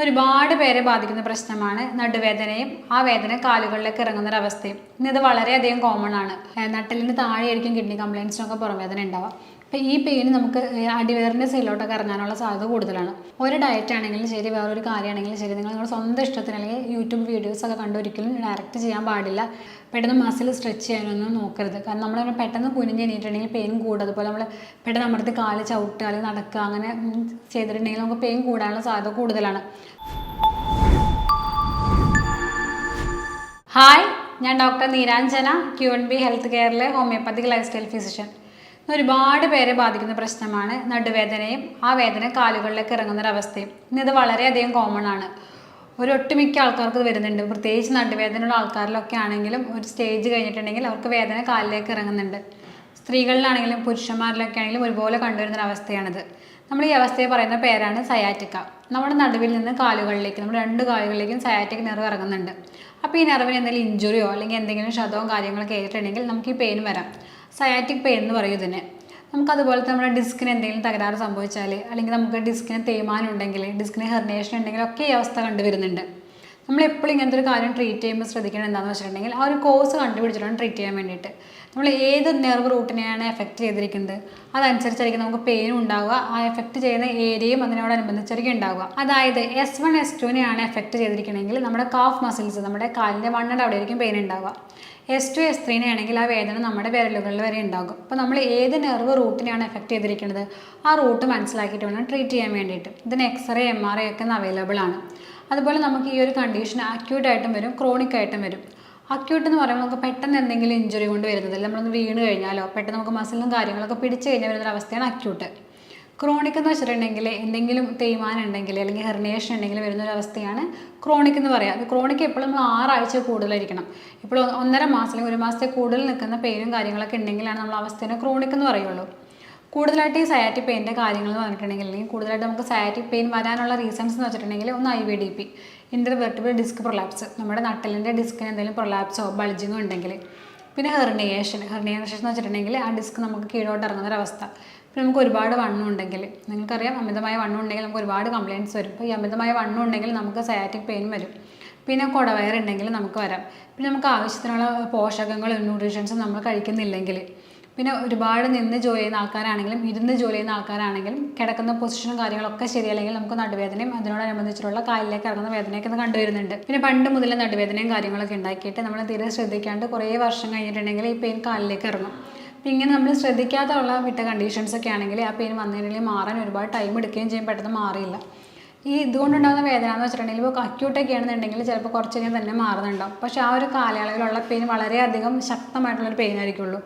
ഒരുപാട് പേരെ ബാധിക്കുന്ന പ്രശ്നമാണ് നടുവേദനയും ആ വേദന കാലുകളിലേക്ക് ഇറങ്ങുന്ന ഒരു അവസ്ഥയും. ഇത് വളരെയധികം കോമൺ ആണ്. നട്ടലിന് താഴെയായിരിക്കും കിഡ്നി കംപ്ലയിൻസിനൊക്കെ പുറംവേദന ഉണ്ടാവുക. അപ്പോൾ ഈ പെയിൻ നമുക്ക് അടിവേറിൻ്റെ സൈഡിലോട്ടൊക്കെ ഇറങ്ങാനുള്ള സാധ്യത കൂടുതലാണ്. ഒരു ഡയറ്റ് ആണെങ്കിലും ശരി, വേറൊരു കാര്യമാണെങ്കിലും ശരി, നിങ്ങളുടെ സ്വന്തം ഇഷ്ടത്തിന് അല്ലെങ്കിൽ യൂട്യൂബ് വീഡിയോസൊക്കെ കണ്ട് ഒരിക്കലും ഡയറക്റ്റ് ചെയ്യാൻ പാടില്ല. പെട്ടെന്ന് മസിൽ സ്ട്രെച്ച് ചെയ്യാനൊന്നും നോക്കരുത്. കാരണം നമ്മൾ പെട്ടെന്ന് കുനിഞ്ഞ് എണീറ്റിട്ടുണ്ടെങ്കിൽ പെയിൻ കൂടും. അതുപോലെ നമ്മൾ പെട്ടെന്ന് നമ്മുടെ അടുത്ത് കാല് ചവിട്ടുക അല്ലെങ്കിൽ നടക്കുക അങ്ങനെ ചെയ്തിട്ടുണ്ടെങ്കിൽ നമുക്ക് പെയിൻ കൂടാനുള്ള സാധ്യത കൂടുതലാണ്. ഹായ്, ഞാൻ ഡോക്ടർ നീരാഞ്ജന, QNB ഹെൽത്ത് കെയറിലെ ഹോമിയോപ്പത്തിക് ലൈഫ് സ്റ്റൈൽ ഫിസിഷ്യൻ. ഒരുപാട് പേരെ ബാധിക്കുന്ന പ്രശ്നമാണ് നടുവേദനയും ആ വേദന കാലുകളിലേക്ക് ഇറങ്ങുന്ന ഒരു അവസ്ഥയും. ഇത് വളരെയധികം കോമൺ ആണ്. ഒട്ടുമിക്ക ആൾക്കാർക്ക് ഇത് വരുന്നുണ്ട്. പ്രത്യേകിച്ച് നടുവേദനയുള്ള ആൾക്കാരിലൊക്കെ ആണെങ്കിലും ഒരു സ്റ്റേജ് കഴിഞ്ഞിട്ടുണ്ടെങ്കിൽ അവർക്ക് വേദന കാലിലേക്ക് ഇറങ്ങുന്നുണ്ട്. സ്ത്രീകളിലാണെങ്കിലും പുരുഷന്മാരിലൊക്കെ ആണെങ്കിലും ഒരുപോലെ കണ്ടുവരുന്നൊരവസ്ഥയാണിത്. നമ്മൾ ഈ അവസ്ഥയെ പറയുന്ന പേരാണ് സയാറ്റിക്ക. നമ്മുടെ നടുവിൽ നിന്ന് കാലുകളിലേക്ക്, നമ്മുടെ രണ്ട് കാലുകളിലേക്കും സയാറ്റിക് നെർവ് ഇറങ്ങുന്നുണ്ട്. അപ്പോൾ ഈ നെർവിന് എന്തെങ്കിലും ഇഞ്ചുറിയോ അല്ലെങ്കിൽ എന്തെങ്കിലും ക്ഷതവും കാര്യങ്ങളൊക്കെ ഏറ്റിട്ടുണ്ടെങ്കിൽ നമുക്ക് ഈ പെയിൻ വരാം. സയാറ്റിക് പെയിൻ എന്ന് പറയും ഇതിന്. നമുക്കതുപോലെ നമ്മുടെ ഡിസ്കിന് എന്തെങ്കിലും തകരാറ് സംഭവിച്ചാൽ, അല്ലെങ്കിൽ നമുക്ക് ഡിസ്കിന് തേയ്മാനം ഉണ്ടെങ്കിൽ, ഡിസ്കിന് ഹെർണിയേഷൻ ഉണ്ടെങ്കിൽ ഒക്കെ ഈ അവസ്ഥ കണ്ടുവരുന്നുണ്ട്. നമ്മളെപ്പോഴും ഇങ്ങനത്തെ ഒരു കാര്യം ട്രീറ്റ് ചെയ്യുമ്പോൾ ശ്രദ്ധിക്കണം എന്താണെന്ന് വെച്ചിട്ടുണ്ടെങ്കിൽ ആ ഒരു കോഴ്സ് കണ്ടുപിടിച്ചിട്ടാണ് ട്രീറ്റ് ചെയ്യാൻ വേണ്ടിയിട്ട്. നമ്മൾ ഏത് നെർവ് റൂട്ടിനെയാണ് എഫക്റ്റ് ചെയ്തിരിക്കുന്നത് അതനുസരിച്ചായിരിക്കും നമുക്ക് പെയിൻ ഉണ്ടാവുക. ആ എഫക്റ്റ് ചെയ്യുന്ന ഏരിയയും അതിനോടനുബന്ധിച്ചായിരിക്കും ഉണ്ടാവുക. അതായത് S1 S2നെയാണ് എഫക്റ്റ് ചെയ്തിരിക്കണമെങ്കിൽ നമ്മുടെ കാഫ് മസിൽസ്, നമ്മുടെ കാലിൻ്റെ വണ്ണയുടെ അവിടെ ആയിരിക്കും പെയിൻ ഉണ്ടാവുക. S2 S3നെ ആണെങ്കിൽ ആ വേദന നമ്മുടെ വിരലുകളിൽ വരെ ഉണ്ടാകും. അപ്പോൾ നമ്മൾ ഏത് നെർവ് റൂട്ടിനെയാണ് എഫക്റ്റ് ചെയ്തിരിക്കുന്നത് ആ റൂട്ട് മനസ്സിലാക്കിയിട്ട് വേണം ട്രീറ്റ് ചെയ്യാൻ വേണ്ടിയിട്ട്. ഇതിന് എക്സ്റേ MRI ഒക്കെ അവൈലബിൾ ആണ്. അതുപോലെ നമുക്ക് ഈ ഒരു കണ്ടീഷൻ അക്യൂട്ടായിട്ടും വരും, ക്രോണിക് ആയിട്ടും വരും. അക്യൂട്ട് എന്ന് പറയുമ്പോൾ നമുക്ക് പെട്ടെന്ന് എന്തെങ്കിലും ഇഞ്ചുറി കൊണ്ട് വരുന്നതില്ല, നമ്മളൊന്ന് വീണ് കഴിഞ്ഞാലോ പെട്ടെന്ന് നമുക്ക് മസിലും കാര്യങ്ങളൊക്കെ പിടിച്ച് കഴിഞ്ഞാൽ വരുന്നൊരവസ്ഥയാണ് അക്യൂട്ട്. ക്രോണിക് എന്ന് വെച്ചിട്ടുണ്ടെങ്കിൽ എന്തെങ്കിലും തേയ്മാനം ഉണ്ടെങ്കിൽ അല്ലെങ്കിൽ ഹെർണിയേഷൻ ഉണ്ടെങ്കിൽ വരുന്നൊരവസ്ഥയാണ് ക്രോണിക് എന്ന് പറയുക. അത് ക്രോണിക് എപ്പോഴും നമ്മൾ 6 ആഴ്ച കൂടുതലായിരിക്കണം. ഇപ്പോൾ 1.5 മാസം അല്ലെങ്കിൽ 1 മാസത്തെ കൂടുതൽ നിൽക്കുന്ന പെയിനും കാര്യങ്ങളൊക്കെ ഉണ്ടെങ്കിലാണ് നമ്മൾ അവസ്ഥേനെ ക്രോണിക് എന്ന് പറയുള്ളൂ. കൂടുതലായിട്ട് ഈ സയാറ്റിക് പെയിൻ്റെ കാര്യങ്ങൾ പറഞ്ഞിട്ടുണ്ടെങ്കിൽ, അല്ലെങ്കിൽ കൂടുതലായിട്ട് നമുക്ക് സയാറ്റിക് പെയിൻ വരാനുള്ള റീസൺസ് എന്ന് വെച്ചിട്ടുണ്ടെങ്കിൽ ഒന്ന് IVDP, ഇൻ്റർവെർട്ടിബ്രൽ ഡിസ്ക് പ്രൊലാപ്സ്, നമ്മുടെ നട്ടലിൻ്റെ ഡിസ്കിന് എന്തെങ്കിലും പ്രൊലാപ്സോ ബൾജിങ്ങോ ഉണ്ടെങ്കിൽ. പിന്നെ ഹെർണിയേഷൻ എന്ന് വെച്ചിട്ടുണ്ടെങ്കിൽ ആ ഡിസ്ക് നമുക്ക് കീഴോട്ട് ഇറങ്ങുന്നൊരവസ്ഥ. പിന്നെ നമുക്ക് ഒരുപാട് വണ്ണം ഉണ്ടെങ്കിൽ, നിങ്ങൾക്കറിയാം അമിതമായ വണ്ണം ഉണ്ടെങ്കിൽ നമുക്ക് ഒരുപാട് കംപ്ലയിൻറ്റ്സ് വരും. അപ്പോൾ ഈ അമിതമായ വണ്ണം ഉണ്ടെങ്കിൽ നമുക്ക് സയാറ്റിക് പെയിൻ വരും. പിന്നെ കുടവയറുണ്ടെങ്കിൽ നമുക്ക് വരാം. പിന്നെ നമുക്ക് ആവശ്യത്തിനുള്ള പോഷകങ്ങളും ന്യൂട്രീഷൻസും നമ്മൾ കഴിക്കുന്നില്ലെങ്കിൽ, പിന്നെ ഒരുപാട് നിന്ന് ജോലി ചെയ്യുന്ന ആൾക്കാരാണെങ്കിലും ഇരുന്ന് ജോലി ചെയ്യുന്ന ആൾക്കാരാണെങ്കിലും കിടക്കുന്ന പൊസിഷനും കാര്യങ്ങളൊക്കെ ശരിയല്ലെങ്കിൽ നമുക്ക് നടുവേദനയും അതിനോടനുബന്ധിച്ചിട്ടുള്ള കാലിലേക്ക് ഇറങ്ങുന്ന വേദനയൊക്കെ കണ്ടുവരുന്നുണ്ട്. പിന്നെ പണ്ട് മുതൽ നടുവേദനയും കാര്യങ്ങളൊക്കെ ഉണ്ടാക്കിയിട്ട് നമ്മൾ തീരെ ശ്രദ്ധിക്കാണ്ട് കുറേ വർഷം കഴിഞ്ഞിട്ടുണ്ടെങ്കിൽ ഈ പെയിൻ കാലിലേക്ക് ഇറങ്ങും. അപ്പം ഇങ്ങനെ നമ്മൾ ശ്രദ്ധിക്കാത്തുള്ള വിട്ട കണ്ടീഷൻസൊക്കെ ആണെങ്കിൽ ആ പെയിൻ വന്നിട്ടുണ്ടെങ്കിൽ മാറാൻ ഒരുപാട് ടൈം എടുക്കുകയും ചെയ്യും, പെട്ടെന്ന് മാറിയില്ല. ഈ ഇതുകൊണ്ടുണ്ടാകുന്ന വേദന എന്ന് വെച്ചിട്ടുണ്ടെങ്കിൽ ഇപ്പോൾ അക്യൂട്ടൊക്കെ ആണെന്നുണ്ടെങ്കിൽ ചിലപ്പോൾ കുറച്ച് കഴിഞ്ഞാൽ തന്നെ മാറുന്നുണ്ടാവും. പക്ഷേ ആ ഒരു കാലയളവിലുള്ള പെയിൻ വളരെയധികം ശക്തമായിട്ടുള്ളൊരു പെയിൻ ആയിരിക്കുള്ളൂ.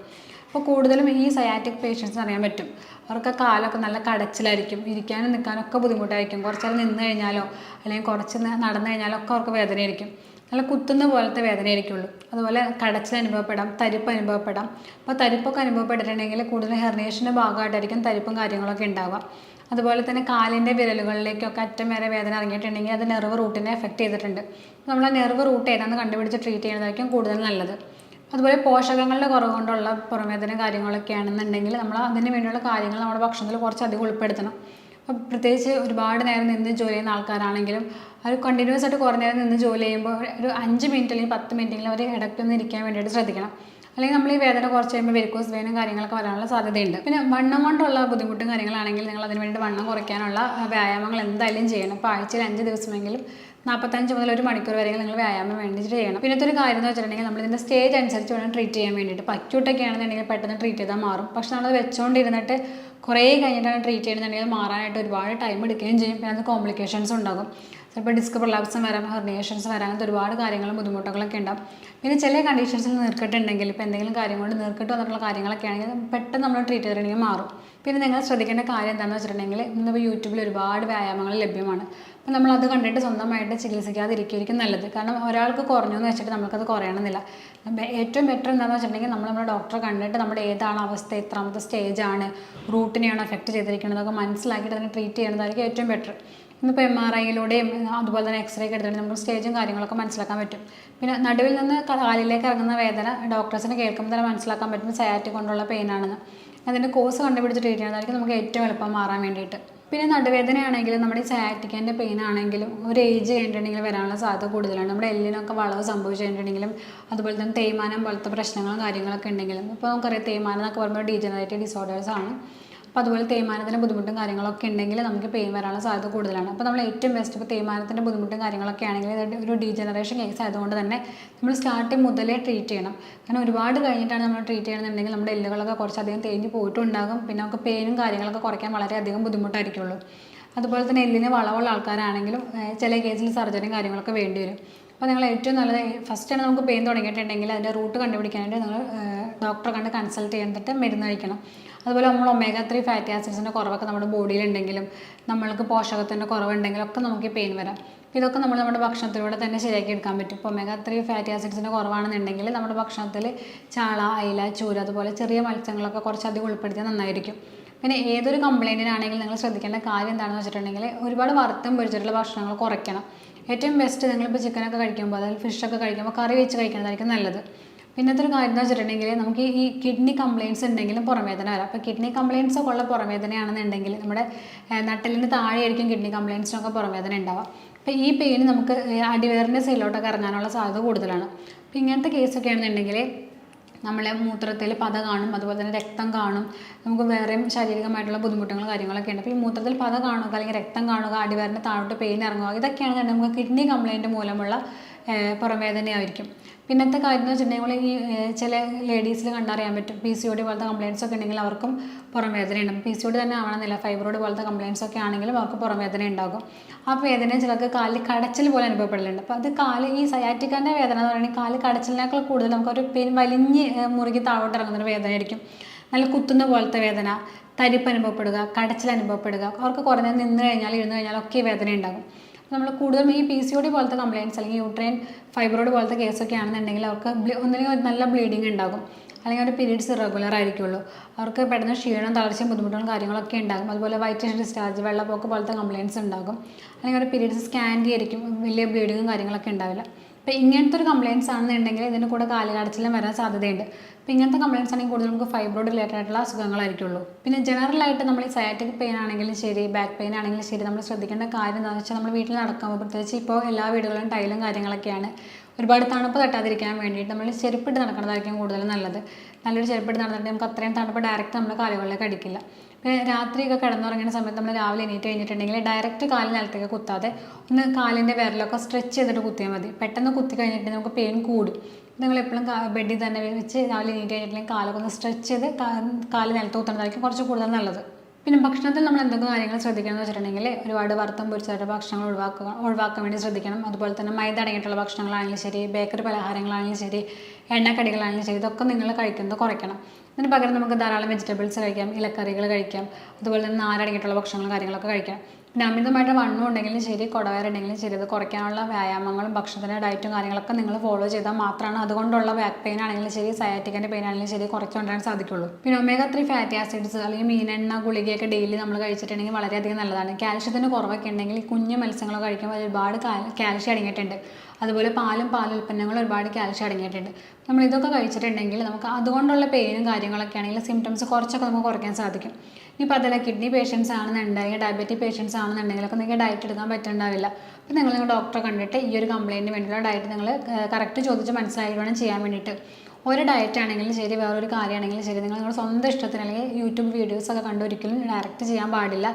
അപ്പോൾ കൂടുതലും ഈ സയാറ്റിക് പേഷ്യൻസിന് അറിയാൻ പറ്റും, അവർക്ക് കാലൊക്കെ നല്ല കടച്ചിലായിരിക്കും, ഇരിക്കാനും നിൽക്കാനൊക്കെ ബുദ്ധിമുട്ടായിരിക്കും. കുറച്ച് നേരം നിന്ന് കഴിഞ്ഞാലോ അല്ലെങ്കിൽ കുറച്ച് നടന്നു കഴിഞ്ഞാലോ ഒക്കെ അവർക്ക് വേദനയായിരിക്കും. നല്ല കുത്തുന്ന പോലത്തെ വേദനയായിരിക്കുള്ളൂ. അതുപോലെ കടച്ചിൽ അനുഭവപ്പെടാം, തരിപ്പ് അനുഭവപ്പെടാം. അപ്പോൾ തരിപ്പൊക്കെ അനുഭവപ്പെട്ടിട്ടുണ്ടെങ്കിൽ കൂടുതൽ ഹെർണിയേഷൻ്റെ ഭാഗമായിട്ടായിരിക്കും തരിപ്പും കാര്യങ്ങളൊക്കെ ഉണ്ടാവുക. അതുപോലെ തന്നെ കാലിൻ്റെ വിരലുകളിലേക്കൊക്കെ അറ്റം വരെ വേദന ഇറങ്ങിയിട്ടുണ്ടെങ്കിൽ അത് നെർവ് റൂട്ടിനെ എഫക്റ്റ് ചെയ്തിട്ടുണ്ട്. നമ്മൾ ആ നെർവ് റൂട്ട് ഏതാണെന്ന് കണ്ടുപിടിച്ച് ട്രീറ്റ് ചെയ്യുന്നതായിരിക്കും കൂടുതൽ നല്ലത്. അതുപോലെ പോഷകങ്ങളുടെ കുറവ് കൊണ്ടുള്ള പുറംവേദന കാര്യങ്ങളൊക്കെ ആണെന്നുണ്ടെങ്കിൽ നമ്മൾ അതിന് വേണ്ടിയുള്ള കാര്യങ്ങൾ നമ്മുടെ ഭക്ഷണത്തിൽ കുറച്ചധികം ഉൾപ്പെടുത്തണം. അപ്പോൾ പ്രത്യേകിച്ച് ഒരുപാട് നേരം നിന്ന് ജോലി ചെയ്യുന്ന ആൾക്കാരാണെങ്കിലും അവർ കണ്ടിന്യൂസ് ആയിട്ട് കുറേ നേരം നിന്ന് ജോലി ചെയ്യുമ്പോൾ ഒരു 5 മിനിറ്റ് അല്ലെങ്കിൽ 10 മിനിറ്റെങ്കിലും അവർ ഇടയ്ക്കൊന്ന് ഇരിക്കാൻ വേണ്ടിയിട്ട് ശ്രദ്ധിക്കണം. അല്ലെങ്കിൽ നമ്മൾ ഈ വേദന കുറച്ച് കഴിയുമ്പോൾ വെരിക്കോസ് വെയിനും കാര്യങ്ങളൊക്കെ വരാനുള്ള സാധ്യതയുണ്ട്. പിന്നെ വണ്ണം കൊണ്ടുള്ള ബുദ്ധിമുട്ടും കാര്യങ്ങളാണെങ്കിൽ നിങ്ങൾ അതിന് വേണ്ടി വണ്ണം കുറയ്ക്കാനുള്ള വ്യായാമങ്ങൾ എന്തായാലും ചെയ്യണം. അപ്പോൾ ആഴ്ചയിൽ 5 ദിവസമെങ്കിലും 45 മുതൽ 1 മണിക്കൂർ വരെ നിങ്ങൾ വ്യായാമം വേണ്ടിയിട്ട് ചെയ്യണം. പിന്നത്തെ ഒരു കാര്യം എന്ന് വെച്ചിട്ടുണ്ടെങ്കിൽ നമ്മളിതിൻ്റെ സ്റ്റേജ് അനുസരിച്ച് വേണം ട്രീറ്റ് ചെയ്യാൻ വേണ്ടിയിട്ട്. ഇപ്പോൾ അക്യൂട്ടൊക്കെ ആണെന്നുണ്ടെങ്കിൽ പെട്ടെന്ന് ട്രീറ്റ് ചെയ്താൽ മാറും. പക്ഷെ നമ്മളത് വെച്ചുകൊണ്ടിരുന്നിട്ട് കുറേ കഴിഞ്ഞിട്ടാണ് ട്രീറ്റ് ചെയ്യുന്നുണ്ടെങ്കിൽ മാറാനായിട്ട് ഒരുപാട് ടൈം എടുക്കുകയും ചെയ്യും. പിന്നെ അത് കോംപ്ലിക്കേഷൻസ് ഉണ്ടാകും. ചിലപ്പോൾ ഡിസ്ക് പ്രൊലാപ്സും വരാം, ഹെർണിയേഷൻസ് വരാം, അങ്ങനത്തെ ഒരുപാട് കാര്യങ്ങളും ബുദ്ധിമുട്ടുകളൊക്കെ ഉണ്ടാകും. പിന്നെ ചില കണ്ടീഷൻസിൽ നീർക്കെട്ടുണ്ടെങ്കിൽ, ഇപ്പോൾ എന്തെങ്കിലും കാര്യം കൊണ്ട് നീർക്കെട്ട് വന്നിട്ടുള്ള കാര്യങ്ങളൊക്കെ ആണെങ്കിൽ പെട്ടെന്ന് നമ്മൾ ട്രീറ്റ് ചെയ്തിട്ടുണ്ടെങ്കിൽ മാറും. പിന്നെ നിങ്ങൾ ശ്രദ്ധിക്കേണ്ട കാര്യം എന്താണെന്ന് വെച്ചിട്ടുണ്ടെങ്കിൽ ഇന്നിപ്പോൾ യൂട്യൂബിൽ ഒരുപാട് വ്യായാമങ്ങൾ ലഭ്യമാണ്. അപ്പോൾ നമ്മളത് കണ്ടിട്ട് സ്വന്തമായിട്ട് ചികിത്സിക്കാതിരിക്കുകയായിരിക്കും നല്ലത്. കാരണം ഒരാൾക്ക് കുറഞ്ഞു എന്ന് വെച്ചിട്ട് നമുക്കത് കുറയണമെന്നില്ല. ഏറ്റവും ബെറ്റർ എന്താണെന്ന് വെച്ചിട്ടുണ്ടെങ്കിൽ നമ്മുടെ ഡോക്ടറെ കണ്ടിട്ട് നമ്മുടെ ഏതാണ് അവസ്ഥ, എത്രാമത്തെ സ്റ്റേജാണ്, റൂട്ടിനെയാണ് എഫക്റ്റ് ചെയ്തിരിക്കുന്നതൊക്കെ മനസ്സിലാക്കിയിട്ട് അതിനെ ട്രീറ്റ് ചെയ്യുന്നതായിരിക്കും ഏറ്റവും ബെറ്റർ. ഇന്നിപ്പോൾ MRIയിലൂടെയും അതുപോലെ തന്നെ എക്സ്റേ ഒക്കെ എടുത്തിട്ട് നമുക്ക് സ്റ്റേജും കാര്യങ്ങളൊക്കെ മനസ്സിലാക്കാൻ പറ്റും. പിന്നെ നടുവിൽ നിന്ന് കാലിലേക്ക് ഇറങ്ങുന്ന വേദന ഡോക്ടേഴ്സിനെ കേൾക്കുമ്പോൾ തന്നെ മനസ്സിലാക്കാൻ പറ്റും സയാറ്റിക് കൊണ്ടുള്ള പെയിനാണെന്ന്. അതിൻ്റെ കോഴ്സ് കണ്ടുപിടിച്ച് ട്രീറ്റ് ചെയ്യുന്നതായിരിക്കും നമുക്ക് ഏറ്റവും എളുപ്പം മാറാൻ വേണ്ടിയിട്ട്. പിന്നെ നടുവേദനയാണെങ്കിലും നമ്മുടെ ഈ സയാറ്റിക്കേൻ്റെ പെയിൻ ആണെങ്കിലും ഒരു ഏജ് കഴിഞ്ഞിട്ടുണ്ടെങ്കിൽ വരാനുള്ള സാധ്യത കൂടുതലാണ്. നമ്മുടെ എല്ലിനൊക്കെ വളവ് സംഭവിച്ചിട്ടുണ്ടെങ്കിലും അതുപോലെ തന്നെ തേയ്മാനം പോലത്തെ പ്രശ്നങ്ങളും കാര്യങ്ങളൊക്കെ ഉണ്ടെങ്കിലും, ഇപ്പോൾ നമുക്കറിയാം തേയ്മാനം എന്നൊക്കെ പറയുമ്പോൾ ഡീജനറേറ്റീവ് ഡിസോർഡേഴ്സ് ആണ്. അപ്പോൾ അതുപോലെ തേയ്മാനത്തിൻ്റെ ബുദ്ധിമുട്ടും കാര്യങ്ങളൊക്കെ ഉണ്ടെങ്കിൽ നമുക്ക് പെയിൻ വരാനുള്ള സാധ്യത കൂടുതലാണ്. അപ്പോൾ നമ്മൾ ഏറ്റവും ബെസ്റ്റ് ഇപ്പോൾ തേയ്മാനത്തിൻ്റെ ബുദ്ധിമുട്ടും കാര്യങ്ങളൊക്കെ ആണെങ്കിൽ ഒരു ഡീജനറേഷൻ കേസ് ആയതുകൊണ്ട് തന്നെ നമ്മൾ സ്റ്റാർട്ടിങ് മുതലേ ട്രീറ്റ് ചെയ്യണം. കാരണം ഒരുപാട് കഴിഞ്ഞിട്ടാണ് നമ്മൾ ട്രീറ്റ് ചെയ്യണമെന്നുണ്ടെങ്കിൽ നമ്മുടെ എല്ലുകളൊക്കെ കുറച്ചധികം തേഞ്ഞ് പോയിട്ടുണ്ടാകും. പിന്നെ നമുക്ക് പെയിനും കാര്യങ്ങളൊക്കെ കുറയ്ക്കാൻ വളരെയധികം ബുദ്ധിമുട്ടായിരിക്കുള്ളൂ. അതുപോലെ തന്നെ എല്ലിന് വളവുള്ള ആൾക്കാരാണെങ്കിലും ചില കേസിൽ സർജറിയും കാര്യങ്ങളൊക്കെ വേണ്ടി വരും. അപ്പോൾ നിങ്ങൾ ഏറ്റവും നല്ലത് ഫസ്റ്റാണ് നമുക്ക് പെയിൻ തുടങ്ങിയിട്ടുണ്ടെങ്കിൽ അതിൻ്റെ റൂട്ട് കണ്ടുപിടിക്കാനായിട്ട് നിങ്ങൾ ഡോക്ടറെ കണ്ട് കൺസൾട്ട് ചെയ്തിട്ട് മരുന്ന് കഴിക്കണം. അതുപോലെ നമ്മൾ omega-3 ഫാറ്റി ആസിഡ്സിൻ്റെ കുറവൊക്കെ നമ്മുടെ ബോഡിയിലുണ്ടെങ്കിലും നമ്മൾക്ക് പോഷകത്തിൻ്റെ കുറവുണ്ടെങ്കിലും ഒക്കെ നമുക്ക് ഈ പെയിൻ വരാം. ഇതൊക്കെ നമ്മൾ നമ്മുടെ ഭക്ഷണത്തിലൂടെ തന്നെ ശരിയാക്കി എടുക്കാൻ പറ്റും. ഇപ്പോൾ omega-3 ഫാറ്റി ആസിഡ്സിൻ്റെ കുറവാണെന്നുണ്ടെങ്കിൽ നമ്മുടെ ഭക്ഷണത്തിൽ ചാള, അയില, ചൂര അതുപോലെ ചെറിയ മത്സ്യങ്ങളൊക്കെ കുറച്ചധികം ഉൾപ്പെടുത്തിയാൽ നന്നായിരിക്കും. പിന്നെ ഏതൊരു കംപ്ലയിൻറ്റിനാണെങ്കിലും നിങ്ങൾ ശ്രദ്ധിക്കേണ്ട കാര്യം എന്താണെന്ന് വെച്ചിട്ടുണ്ടെങ്കിൽ ഒരുപാട് വറുത്തും പൊരിച്ചിട്ടുള്ള ഭക്ഷണങ്ങൾ കുറയ്ക്കണം. ഏറ്റവും ബെസ്റ്റ് നിങ്ങളിപ്പോൾ ചിക്കനൊക്കെ കഴിക്കുമ്പോൾ അതായത് ഫിഷൊക്കെ കഴിക്കുമ്പോൾ കറി വെച്ച് കഴിക്കുന്നതായിരിക്കും നല്ലത്. പിന്നത്തെ ഒരു കാര്യം എന്ന് വെച്ചിട്ടുണ്ടെങ്കിൽ നമുക്ക് ഈ കിഡ്നി കംപ്ലയിൻറ്റ്സ് ഉണ്ടെങ്കിലും പുറംവേദന വരാം. അപ്പോൾ കിഡ്നി കംപ്ലയിൻറ്റ്സ് ഒക്കെ ഉള്ള പുറംവേദനയാണെന്നുണ്ടെങ്കിൽ നമ്മുടെ നട്ടലിന് താഴെയായിരിക്കും കിഡ്നി കംപ്ലയിൻറ്റ്സിനൊക്കെ പുറംവേദന ഉണ്ടാവുക. അപ്പോൾ ഈ പെയിൻ നമുക്ക് അടിവയറിൻ്റെ സൈഡിലോട്ടൊക്കെ ഇറങ്ങാനുള്ള സാധ്യത കൂടുതലാണ്. അപ്പോൾ ഇങ്ങനത്തെ കേസൊക്കെ ആണെന്നുണ്ടെങ്കിൽ നമ്മളെ മൂത്രത്തിൽ പത കാണും, അതുപോലെ തന്നെ രക്തം കാണും, നമുക്ക് വേറെയും ശാരീരികമായിട്ടുള്ള ബുദ്ധിമുട്ടുകൾ കാര്യങ്ങളൊക്കെ ഉണ്ട്. അപ്പോൾ ഈ മൂത്രത്തിൽ പത കാണുക അല്ലെങ്കിൽ രക്തം കാണുക, അടിവയറിൻ്റെ താഴോട്ട് പെയിൻ ഇറങ്ങുക, ഇതൊക്കെയാണെന്നുണ്ടെങ്കിൽ നമുക്ക് കിഡ്നി കംപ്ലയിൻറ്റ് മൂലമുള്ള പുറംവേദനയായിരിക്കും. പിന്നത്തെ കാര്യം എന്ന് വെച്ചിട്ടുണ്ടെങ്കിൽ ഈ ചില ലേഡീസിൽ കണ്ടറിയാൻ പറ്റും PCOD പോലത്തെ കംപ്ലയിൻറ്റ്സ് ഒക്കെ ഉണ്ടെങ്കിൽ അവർക്കും പുറംവേദന ഉണ്ടാകും. PCOD തന്നെ ആവണമെന്നില്ല, ഫൈബ്രോയിഡ് പോലത്തെ കംപ്ലയിൻറ്റ്സ് ഒക്കെ ആണെങ്കിലും അവർക്ക് പുറംവേദന ഉണ്ടാകും. ആ വേദന ചിലർക്ക് കാലിൽ കടച്ചിൽ പോലെ അനുഭവപ്പെടലുണ്ട്. അപ്പോൾ അത് ഈ സയാറ്റിക്കാൻ്റെ വേദന എന്ന് പറയുന്നത് കാല് കടച്ചിലിനേക്കാൾ കൂടുതൽ നമുക്കൊരു പെയിൻ വലിഞ്ഞ് മുറുകി താഴോട്ട് ഇറങ്ങുന്നൊരു വേദനയായിരിക്കും. നല്ല കുത്തുന്ന പോലത്തെ വേദന, തരിപ്പ് അനുഭവപ്പെടുക, കടച്ചിൽ അനുഭവപ്പെടുക, അവർക്ക് കുറേ നേരം നിന്ന് കഴിഞ്ഞാൽ ഇരുന്ന് കഴിഞ്ഞാൽ ഒക്കെ വേദന ഉണ്ടാകും. നമ്മൾ കൂടുതലും ഈ PCOD പോലത്തെ കംപ്ലയിൻറ്റ്സ് അല്ലെങ്കിൽ യൂട്രൈൻ ഫൈബ്രോയിഡ് പോലത്തെ കേസൊക്കെ ആണെന്നുണ്ടെങ്കിൽ അവർക്ക് ഒന്നില്ലെങ്കിൽ നല്ല ബ്ലീഡിങ് ഉണ്ടാകും, അല്ലെങ്കിൽ അവരുടെ പീരീഡ്സ് ഇറഗുലർ ആയിരിക്കുള്ളൂ. അവർക്ക് പെട്ടെന്ന് ക്ഷീണം, തളർച്ചയും ബുദ്ധിമുട്ടുകളും കാര്യങ്ങളൊക്കെ ഉണ്ടാകും. അതുപോലെ വൈറ്റ് ഡിസ്ചാർജ്, വെള്ളപ്പൊക്ക് പോലത്തെ കംപ്ലയിൻറ്റ്സ് ഉണ്ടാകും. അല്ലെങ്കിൽ അവരുടെ പീരീഡ്സ് സ്കാൻഡി ആയിരിക്കും, വലിയ ബ്ലീഡിങ്ങും കാര്യങ്ങളൊക്കെ ഉണ്ടാവില്ല. അപ്പോൾ ഇങ്ങനത്തെ ഒരു കംപ്ലയിൻറ്റ്സ് ആണെന്നുണ്ടെങ്കിൽ ഇതിൻ്റെ കൂടെ കാലുകടച്ചിലും വരാൻ സാധ്യതയുണ്ട്. അപ്പോൾ ഇങ്ങനത്തെ കംപ്ലയിൻറ്റ്സ് ആണെങ്കിൽ കൂടുതൽ നമുക്ക് ഫൈബ്രോയിഡ് റിലേറ്റഡ് ആയിട്ടുള്ള അസുഖങ്ങളായിരിക്കുള്ളൂ. പിന്നെ ജനറലായിട്ട് നമ്മൾ ഈ സയാറ്റിക് പെയിൻ ആണെങ്കിലും ശരി, ബാക്ക് പെയിൻ ആണെങ്കിലും ശരി, നമ്മൾ ശ്രദ്ധിക്കേണ്ട കാര്യം എന്താണെന്ന് വെച്ചാൽ നമ്മൾ വീട്ടിൽ നടക്കുമ്പോൾ പ്രത്യേകിച്ച് ഇപ്പോൾ എല്ലാ വീടുകളിലും ടൈലും കാര്യങ്ങളൊക്കെയാണ്. ഒരുപാട് തണുപ്പ് തട്ടാതിരിക്കാൻ വേണ്ടിയിട്ട് നമ്മൾ ചെരുപ്പിട്ട് നടക്കുന്നതായിരിക്കും കൂടുതൽ നല്ലത്. നല്ലൊരു ചെരുപ്പിട്ട് നടന്നിട്ട് നമുക്ക് അത്രയും തണുപ്പ് ഡയറക്റ്റ് നമ്മുടെ കാലുകളിലേക്ക് അടിക്കില്ല. പിന്നെ രാത്രിയൊക്കെ കിടന്നുറങ്ങുന്ന സമയത്ത് നമ്മൾ രാവിലെ എണീറ്റ് കഴിഞ്ഞിട്ടുണ്ടെങ്കിൽ ഡയറക്റ്റ് കാലിൽ നിലത്തേക്ക് കുത്താതെ ഒന്ന് കാലിൻ്റെ വിരലൊക്കെ സ്ട്രെച്ച് ചെയ്തിട്ട് കുത്തിയാൽ മതി. പെട്ടെന്ന് കുത്തി കഴിഞ്ഞിട്ട് നമുക്ക് പെയിൻ കൂടും. നിങ്ങൾ എപ്പോഴും ബെഡിൽ തന്നെ വെച്ച് രാവിലെ എണീറ്റ് കഴിഞ്ഞിട്ടുണ്ടെങ്കിൽ കാലൊക്കെ ഒന്ന് സ്ട്രെച്ച് ചെയ്ത് കാല് നിലത്ത് കുത്തുന്നതായിരിക്കും കുറച്ച് കൂടുതൽ നല്ലത്. പിന്നെ ഭക്ഷണത്തിൽ നമ്മൾ എന്തൊക്കെ കാര്യങ്ങൾ ശ്രദ്ധിക്കണം എന്ന് വെച്ചിട്ടുണ്ടെങ്കിൽ ഒരുപാട് വറുത്തും പൊരിച്ചായിട്ട് ഭക്ഷണങ്ങൾ ഒഴിവാക്കാൻ വേണ്ടി ശ്രദ്ധിക്കണം. അതുപോലെ തന്നെ മൈദ അടങ്ങിയിട്ടുള്ള ഭക്ഷണങ്ങളാണെങ്കിലും ശരി, ബേക്കറി പലഹാരങ്ങളാണെങ്കിലും ശരി, എണ്ണക്കടികളാണെങ്കിലും ശരി, ഇതൊക്കെ നിങ്ങൾ കഴിക്കുന്നത് കുറയ്ക്കണം. അതിന് പകരം നമുക്ക് ധാരാളം വെജിറ്റബിൾസ് കഴിക്കാം, ഇലക്കറികൾ കഴിക്കാം, അതുപോലെ തന്നെ നാരടങ്ങിയിട്ടുള്ള ഭക്ഷണങ്ങളും കാര്യങ്ങളൊക്കെ കഴിക്കാം. പിന്നെ അമിതമായിട്ട് വണ്ണം ഉണ്ടെങ്കിലും ശരി, കുടവയറുണ്ടെങ്കിലും ശരി, അത് കുറയ്ക്കാനുള്ള വ്യായാമങ്ങളും ഭക്ഷണത്തിൻ്റെ ഡയറ്റും കാര്യങ്ങളൊക്കെ നിങ്ങൾ ഫോളോ ചെയ്താൽ മാത്രമാണ് അതുകൊണ്ടുള്ള ബാക്ക് പെയിൻ ആണെങ്കിലും ശരി, സയാറ്റിക്കിൻ്റെ പെയിൻ ആണെങ്കിലും ശരി കുറച്ചുകൊണ്ടുവരാൻ സാധിക്കുള്ളൂ. പിന്നെ omega-3 ഫാറ്റി ആസിഡ്സ് അല്ലെങ്കിൽ മീനെണ്ണ, ഗുളികയൊക്കെ ഡെയിലി നമ്മൾ കഴിച്ചിട്ടുണ്ടെങ്കിൽ വളരെയധികം നല്ലതാണ്. കാൽഷ്യത്തിൻ്റെ കുറവൊക്കെ ഉണ്ടെങ്കിൽ കുഞ്ഞു മത്സ്യങ്ങൾ കഴിക്കുമ്പോൾ ഒരുപാട് കാൽഷ്യം അടങ്ങിയിട്ടുണ്ട്. അതുപോലെ പാലും ഉൽപ്പന്നങ്ങളും ഒരുപാട് കാൽഷ്യം അടങ്ങിയിട്ടുണ്ട്. നമ്മൾ ഇതൊക്കെ കഴിച്ചിട്ടുണ്ടെങ്കിൽ നമുക്ക് അതുകൊണ്ടുള്ള പെയിനും കാര്യങ്ങളൊക്കെ ആണെങ്കിൽ സിംറ്റംസ് കുറച്ചൊക്കെ നമുക്ക് കുറയ്ക്കാൻ സാധിക്കും. ഇനിയിപ്പോൾ അതല്ല കിഡ്നി പേഷ്യൻസ് ആണെന്നുണ്ടെങ്കിൽ, ഡയബറ്റിക് പേഷ്യൻസ് ആണെന്നുണ്ടെങ്കിലൊക്കെ നിങ്ങൾക്ക് ഡയറ്റ് എടുക്കാൻ പറ്റുന്നുണ്ടാവില്ല. അപ്പോൾ നിങ്ങൾ ഡോക്ടറെ കണ്ടിട്ട് ഈ ഒരു കംപ്ലയിൻറ്റിന് വേണ്ടിയുള്ള ഡയറ്റ് നിങ്ങൾ കറക്റ്റ് ചോദിച്ച് മനസ്സിലാക്കി വേണം ചെയ്യാൻ വേണ്ടിയിട്ട്. ഒരു ഡയറ്റ് ആണെങ്കിലും ശരി, വേറൊരു കാര്യമാണെങ്കിലും ശരി, നിങ്ങളുടെ സ്വന്തം ഇഷ്ടത്തിന് അല്ലെങ്കിൽ യൂട്യൂബ് വീഡിയോസൊക്കെ കണ്ട് ഒരിക്കലും ഡയറക്റ്റ് ചെയ്യാൻ പാടില്ല.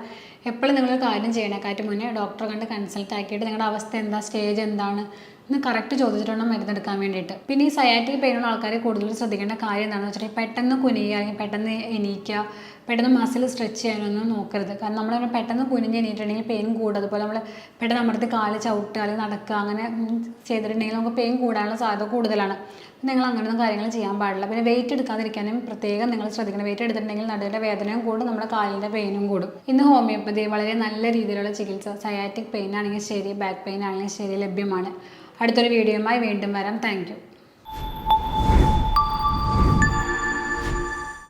എപ്പോഴും നിങ്ങൾ കാര്യം ചെയ്യണേക്കായിട്ട് മുന്നേ ഡോക്ടറെ കണ്ട് കൺസൾട്ട് ആക്കിയിട്ട് നിങ്ങളുടെ അവസ്ഥ എന്താ, സ്റ്റേജ് എന്താണ് എന്ന് കറക്റ്റ് ചോദിച്ചിട്ട് വേണം മരുന്നെടുക്കാൻ വേണ്ടിയിട്ട്. പിന്നെ ഈ സയാറ്റിക് പെയിനുള്ള ആൾക്കാർ കൂടുതൽ ശ്രദ്ധിക്കേണ്ട കാര്യം എന്താണെന്ന് വെച്ചിട്ടുണ്ടെങ്കിൽ പെട്ടെന്ന് കുനിയുക അല്ലെങ്കിൽ പെട്ടെന്ന് എണീക്കുക, പെട്ടെന്ന് മസിൽ സ്ട്രെച്ച് ചെയ്യാനൊന്നും നോക്കരുത്. കാരണം നമ്മൾ പെട്ടെന്ന് കുനിഞ്ഞ് എണീറ്റിട്ടുണ്ടെങ്കിൽ പെയിൻ കൂടും. അതുപോലെ നമ്മൾ പെട്ടെന്ന് അമർത്തി കാല് ചവിട്ടുക അല്ലെങ്കിൽ നടക്കുക അങ്ങനെ ചെയ്തിട്ടുണ്ടെങ്കിൽ നമുക്ക് പെയിൻ കൂടാനുള്ള സാധ്യത കൂടുതലാണ്. നിങ്ങൾ അങ്ങനെയൊന്നും കാര്യങ്ങൾ ചെയ്യാൻ പാടില്ല. പിന്നെ വെയിറ്റ് എടുക്കാതിരിക്കാനും പ്രത്യേകം നിങ്ങൾ ശ്രദ്ധിക്കണം. വെയിറ്റ് എടുത്തിട്ടുണ്ടെങ്കിൽ നടുവിൻ്റെ വേദനയും കൂടും, നമ്മുടെ കാലിൻ്റെ പെയിനും കൂടും. ഇന്ന് ഹോമിയോപ്പതി വളരെ നല്ല രീതിയിലുള്ള ചികിത്സ സയാറ്റിക് പെയിൻ ആണെങ്കിൽ ശരി, ബാക്ക് പെയിൻ ആണെങ്കിലും ശരി ലഭ്യമാണ്. അടുത്തൊരു വീഡിയോയുമായി വീണ്ടും വരാം. Thank you.